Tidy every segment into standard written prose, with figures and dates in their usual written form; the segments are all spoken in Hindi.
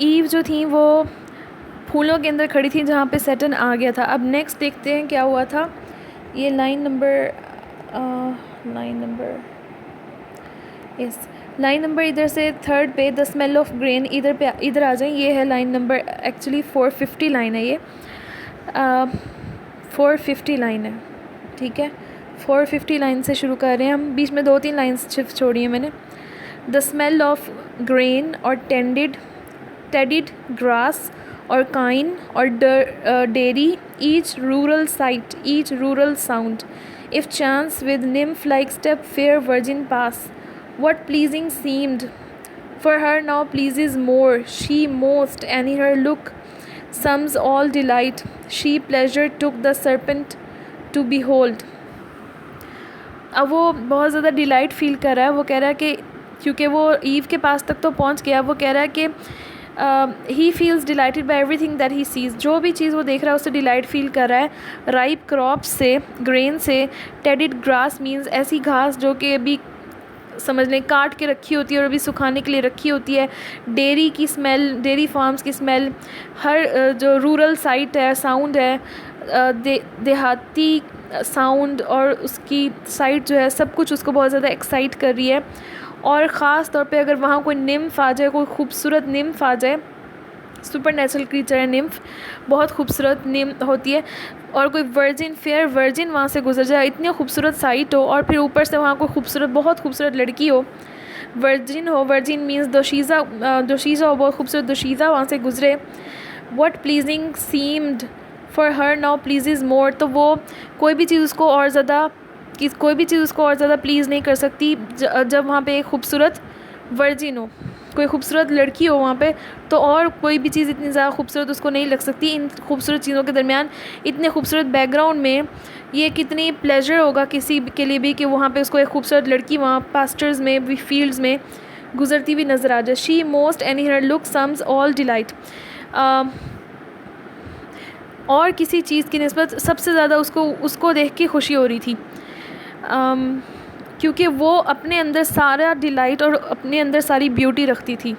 ईव जो थी वो फूलों के अंदर खड़ी थी जहाँ पे सैटर्न आ गया था। अब नेक्स्ट देखते हैं क्या हुआ था। ये लाइन नंबर इधर से थर्ड पे द स्मेल ऑफ ग्रेन, इधर आ जाएं। ये है लाइन नंबर, एक्चुअली 450 लाइन है ये, 450 लाइन है, ठीक है। 450 लाइन से शुरू कर रहे हैं हम, बीच में 2-3 लाइन्स सिर्फ छोड़ी हैं मैंने। द स्मेल ऑफ ग्रेन और टेडिड ग्रास और काइन और dairy, each rural sight, each rural sound, if chance with nymph-like step fair virgin pass, what pleasing seemed, for her now pleases more, she most, and her look sums all delight, she pleasure took the serpent to behold। अब वो बहुत ज़्यादा डिलाइट फील कर रहा है। वो कह रहा है कि क्योंकि वो ईव के पास तक तो पहुंच गया, वो कह रहा है कि he feels dilated by everything that he seize, जो भी चीज़ वो देख रहा है उससे डिलाइट फील कर रहा है। राइप क्रॉप्स से, ग्रेन से, टेडिड ग्रास मीन्स ऐसी घास जो कि अभी समझ लें काट के रखी होती है और अभी सुखाने के लिए रखी होती है। डेयरी की स्मेल, डेयरी फार्म्स की स्मेल, हर जो रूरल साइट है, साउंड है, देहाती साउंड और उसकी साइट जो है, सब कुछ उसको बहुत ज़्यादा एक्साइट कर रही है। और ख़ास तौर पे अगर वहाँ कोई निम्फ आ जाए, कोई खूबसूरत निम्फ आ जाए, सुपर नेचुरल क्रीचर है निम्फ, बहुत खूबसूरत निम्फ होती है, और कोई वर्जिन, फेयर वर्जिन वहाँ से गुजर जाए, इतनी खूबसूरत साइट हो, और फिर ऊपर से वहाँ कोई खूबसूरत, बहुत खूबसूरत लड़की हो, वर्जिन मीन्स दोशीज़ा हो, बहुत खूबसूरत दोशीज़ा वहाँ से गुजरे। What pleasing seemed for her now pleases more, तो वो कोई भी चीज़ उसको और ज़्यादा प्लीज़ नहीं कर सकती जब वहाँ पे एक खूबसूरत वर्जिन हो, कोई खूबसूरत लड़की हो वहाँ पे, तो और कोई भी चीज़ इतनी ज़्यादा खूबसूरत उसको नहीं लग सकती। इन खूबसूरत चीज़ों के दरमियान, इतने खूबसूरत बैकग्राउंड में, ये कितनी प्लेजर होगा किसी के लिए भी कि वहाँ पे उसको एक खूबसूरत लड़की वहाँ पास्टर्स में, फील्ड्स में गुजरती हुई नज़र आ जाए। She most any her look sums all delight, और किसी चीज़ की निस्बत सबसे ज़्यादा उसको देख के खुशी हो रही थी, क्योंकि वो अपने अंदर सारा डिलाइट और अपने अंदर सारी ब्यूटी रखती थी।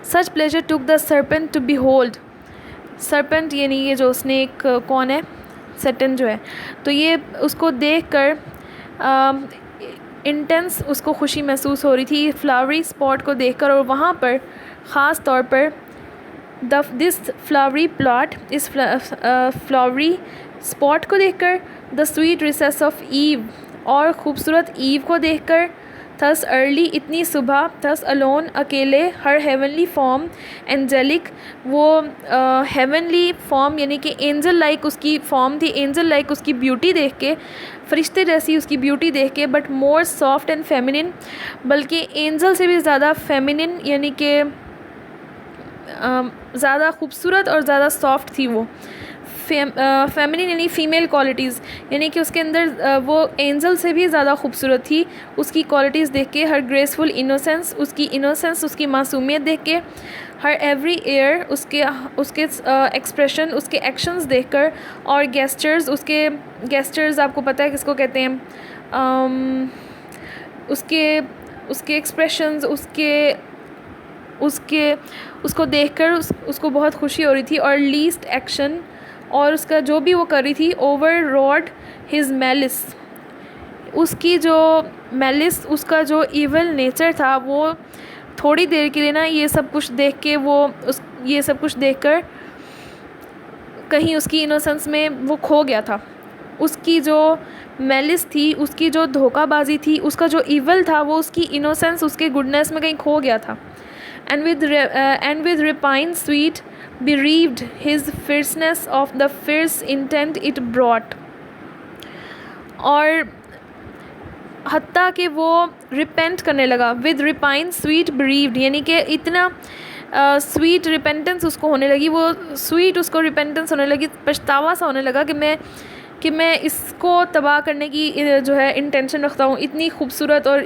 Such pleasure took the serpent to behold, serpent यानी ये जो स्नेक कौन है, सैटर्न जो है, तो ये उसको देख कर इंटेंस उसको खुशी महसूस हो रही थी फ्लावरी स्पॉट को देखकर, और वहाँ पर ख़ास तौर पर दिस फ्लावरी प्लॉट, इस फ्लावरी स्पॉट को देखकर, the sweet recess of eve, और ख़ूबसूरत ईव को देखकर, थस अर्ली इतनी सुबह, थस अलोन अकेले, हर हेवनली फॉर्म एंजेलिक, वो हेवनली फॉर्म यानी कि एंजल लाइक उसकी फॉर्म थी, एंजल लाइक उसकी ब्यूटी देख के, फरिश्ते जैसी उसकी ब्यूटी देख के, but more soft and feminine, बल्कि एंजल से भी ज़्यादा फेमिनिन यानी कि ज़्यादा खूबसूरत और ज़्यादा सॉफ्ट थी वो। फेमिनिन यानी फ़ीमेल क्वालिटीज़, यानी कि उसके अंदर वो एंजल से भी ज़्यादा खूबसूरत थी उसकी क्वालिटीज़ देख के। हर ग्रेसफुल इनोसेंस, उसकी मासूमियत देख के, हर एवरी एयर, उसके एक्सप्रेशन, उसके एक्शंस देखकर, और गेस्चर्स आपको पता है किसको कहते हैं, उसके एक्सप्रेशंस, उसको देखकर उसको बहुत खुशी हो रही थी। और लीस्ट एक्शन, और उसका जो भी वो कर रही थी, ओवर रॉड हिज मैलिस, उसकी जो मैलिस, उसका जो इवल नेचर था, वो थोड़ी देर के लिए ना ये सब कुछ देख के, ये सब कुछ देखकर कहीं उसकी इनोसेंस में वो खो गया था। उसकी जो मैलिस थी, उसकी जो धोखाबाजी थी, उसका जो इवल था, वो उसकी इनोसेंस, उसके गुडनेस में कहीं खो गया था। and with repine sweet bereaved his fierceness of the fierce intent it brought, और हत्ता कि वो रिपेंट करने लगा। विद रिपाइन स्वीट bereaved यानी कि इतना स्वीट रिपेंटेंस उसको होने लगी, वो स्वीट उसको रिपेंटेंस होने लगी, पछतावा सा होने लगा कि मैं इसको तबाह करने की जो है इंटेंशन रखता हूँ। इतनी खूबसूरत और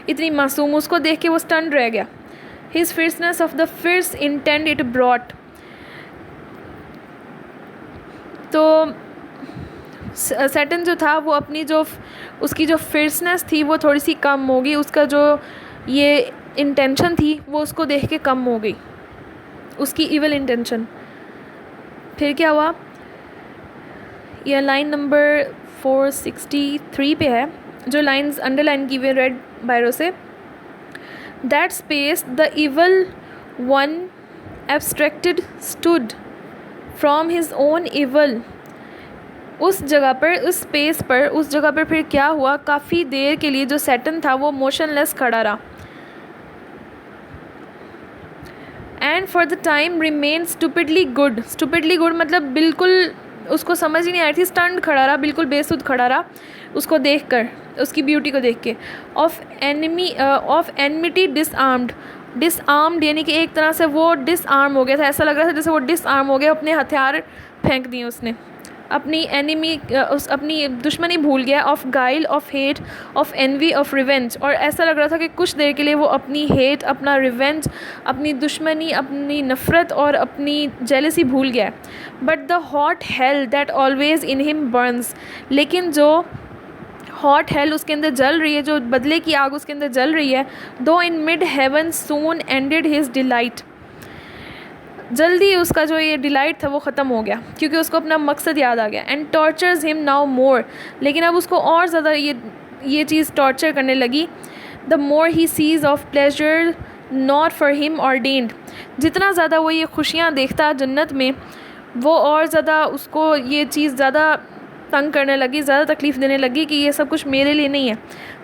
इतनी मासूम, उसको देख के वो स्टन्ड रह गया। His fierceness of the fierce intent it brought, तो सैटर्न जो था वो अपनी उसकी जो फियर्सनेस थी वो थोड़ी सी कम हो गई, उसका जो ये इंटेंशन थी वो उसको देख के कम हो गई। उसकी इवल इंटेंशन। फिर क्या हुआ, यह लाइन नंबर 463 पे है, जो लाइंस अंडरलाइन की हुई रेड बायरो से। That space the evil one abstracted stood from his own evil. उस जगह पर, उस स्पेस पर, उस जगह पर फिर क्या हुआ, काफ़ी देर के लिए जो सैटर्न था वो मोशनलेस खड़ा रहा। And for the time remain stupidly good. Stupidly good मतलब बिल्कुल उसको समझ ही नहीं आ रही थी, स्टंड खड़ा रहा, बिल्कुल बेसुध खड़ा रहा उसको देख कर, उसकी ब्यूटी को देख के। ऑफ एनमिटी डिसआर्म्ड यानी कि एक तरह से वो डिसआर्म हो गया था, ऐसा लग रहा था जैसे वो डिसआर्म हो गया, अपने हथियार फेंक दिए उसने, अपनी अपनी दुश्मनी भूल गया। Of guile, of hate, of envy, of revenge. और ऐसा लग रहा था कि कुछ देर के लिए वो अपनी हेट, अपना रिवेंज, अपनी दुश्मनी, अपनी नफ़रत और अपनी जेलसी भूल गया। But the hot hello that always in him Burns. लेकिन जो हॉट हेल उसके अंदर जल रही है, जो बदले की आग उसके अंदर जल रही है, though in mid heaven soon ended his delight. जल्दी उसका जो ये डिलाइट था वो ख़त्म हो गया, क्योंकि उसको अपना मकसद याद आ गया। And tortures him now more. लेकिन अब उसको और ज़्यादा ये चीज़ टॉर्चर करने लगी। The more he sees of pleasure not for him ordained. जितना ज़्यादा वो ये खुशियाँ देखता जन्नत में, वो और ज़्यादा उसको ये चीज़ ज़्यादा तंग करने लगी, ज़्यादा तकलीफ़ देने लगी कि ये सब कुछ मेरे लिए नहीं है।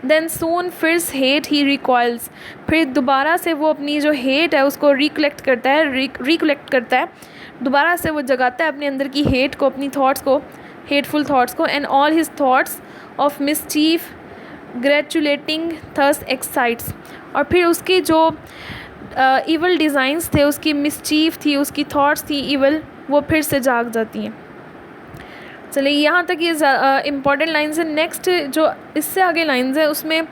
देन सून फिर्स हेट ही रिकॉइल्स। फिर दोबारा से वो अपनी जो हेट है उसको रिकलेक्ट करता है, दोबारा से वो जगाता है अपने अंदर की हेट को, अपनी थॉट्स को, हेटफुल थॉट्स को। And all his thoughts of mischief gratulating thus excites. और फिर उसकी जो इवल डिज़ाइंस थे, उसकी मिसचीफ थी, उसकी थॉट्स थी इवल, वो फिर से जाग जाती हैं। चलिए यहाँ तक ये इम्पॉर्टेंट लाइन्स है। नेक्स्ट जो इससे आगे लाइन्स है उसमें,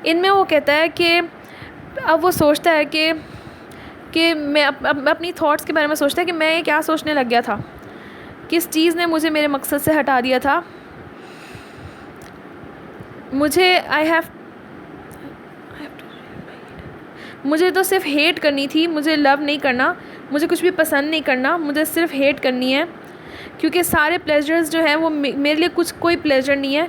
इनमें वो कहता है कि अब वो सोचता है कि मैं अपनी थॉट्स के बारे में सोचता है कि मैं ये क्या सोचने लग गया था, किस चीज़ ने मुझे मेरे मकसद से हटा दिया था। मुझे तो सिर्फ हेट करनी थी, मुझे लव नहीं करना, मुझे कुछ भी पसंद नहीं करना, मुझे सिर्फ हेट करनी है, क्योंकि सारे प्लेजर्स जो हैं वो मेरे लिए कोई प्लेजर नहीं है,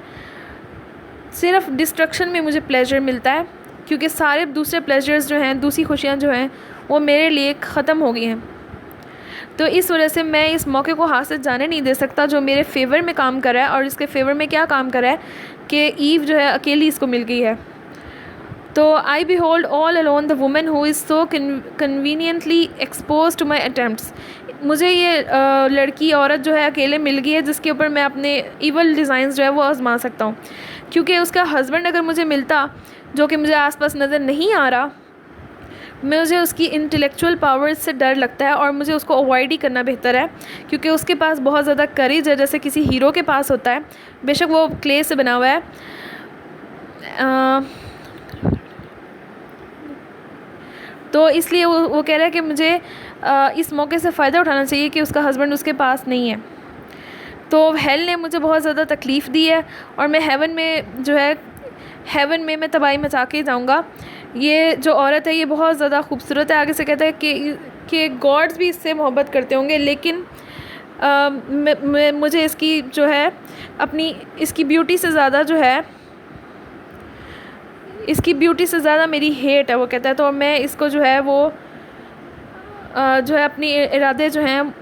सिर्फ डिस्ट्रक्शन में मुझे प्लेजर मिलता है, क्योंकि सारे दूसरे प्लेजर्स जो हैं, दूसरी खुशियाँ जो हैं वो मेरे लिए ख़त्म हो गई हैं। तो इस वजह से मैं इस मौके को हाथ से जाने नहीं दे सकता जो मेरे फेवर में काम कर रहा है। और इसके फेवर में क्या काम कर रहा है कि ईव जो है अकेली इसको मिल गई है। तो I behold all alone the woman who is so conveniently expose to my attempts. मुझे ये लड़की, औरत जो है अकेले मिल गई है जिसके ऊपर मैं अपने इवल डिज़ाइंस जो है वो आजमा सकता हूँ। क्योंकि उसका हस्बैंड अगर मुझे मिलता, जो कि मुझे आसपास नज़र नहीं आ रहा, मुझे उसकी इंटेलेक्चुअल पावर्स से डर लगता है और मुझे उसको अवॉइड ही करना बेहतर है, क्योंकि उसके पास बहुत ज़्यादा करेज है, जैसे किसी हीरो के पास होता है, बेशक वो क्ले से बना हुआ है। तो इसलिए वो कह रहा है कि मुझे इस मौके से फ़ायदा उठाना चाहिए कि उसका हस्बैंड उसके पास नहीं है। तो हेल ने मुझे बहुत ज़्यादा तकलीफ़ दी है और मैं हेवन में जो है, हेवन में मैं तबाही मचा के जाऊँगा। ये जो औरत है ये बहुत ज़्यादा खूबसूरत है। आगे से कहता है कि गॉड्स भी इससे मोहब्बत करते होंगे, लेकिन मुझे इसकी जो है अपनी इसकी ब्यूटी से ज़्यादा जो है, इसकी ब्यूटी से ज़्यादा मेरी हेट है, वो कहता है। तो मैं इसको जो है वो जो है अपनी इरादे जो हैं,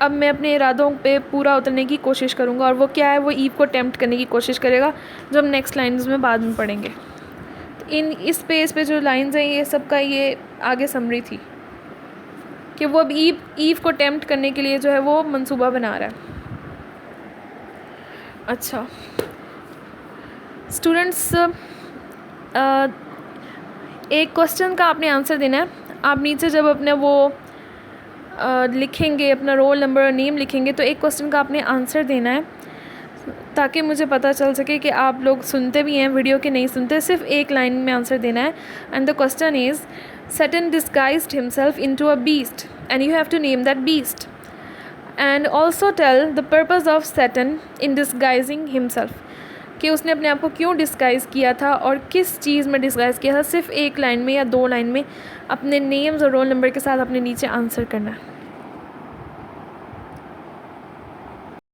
अब मैं अपने इरादों पे पूरा उतरने की कोशिश करूँगा। और वो क्या है, वो ईव को टेम्प्ट करने की कोशिश करेगा, जो हम नेक्स्ट लाइन्स में बाद में पढ़ेंगे। इस पेज पे जो लाइन्स हैं ये सब का ये आगे समरी थी कि वो अब ईव को टेम्प्ट करने के लिए जो है वो मंसूबा बना रहा है। अच्छा स्टूडेंट्स, एक क्वेश्चन का आपने आंसर देना है। आप नीचे जब अपने वो लिखेंगे, अपना रोल नंबर और नेम लिखेंगे, तो एक क्वेश्चन का आपने आंसर देना है, ताकि मुझे पता चल सके कि आप लोग सुनते भी हैं वीडियो के नहीं सुनते। सिर्फ एक लाइन में आंसर देना है। And the question is, Satan disguised himself into a beast and you have to name that beast, and also tell the purpose of Satan in disguising himself. कि उसने अपने आप को क्यों डिस्गाइज़ किया था और किस चीज़ में डिस्गाइज़ किया था। सिर्फ एक लाइन में या 2 लाइन में अपने नेम्स और रोल नंबर के साथ अपने नीचे आंसर करना है।